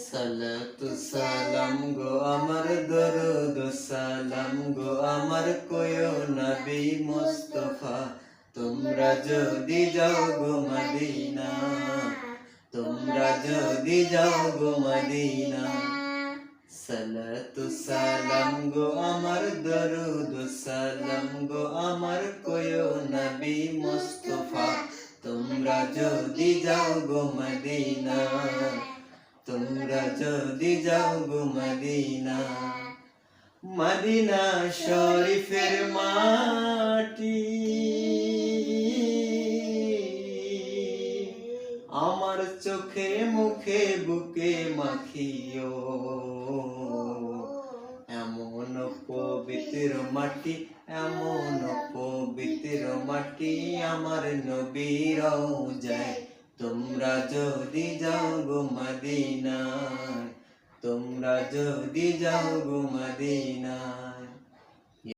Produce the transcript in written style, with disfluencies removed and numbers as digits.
সালাতু সালাম গো আমার দরুদ সালাম গো আমার কোয় নবী মুস্তাফা তোমরা যদি যাও গো মদিনা তোমরা যদি যাও গো মদিনা সালাতু সালাম গো আমার দরুদ সালাম গো আমার কোয় নবী মুস্তাফা তোমরা যদি যাও গো মদিনা তোমরা যদি যাও গো মদিনা মদিনা শরীফের মাটি আমার চোখে মুখে বুকে মাখিও এমন পবিত্র মাটি এমন পবিত্র মাটি আমার নবীর রওজায় তোমরা যদি যাও গো মদিনা তোমরা যদি যাও গো মদিনা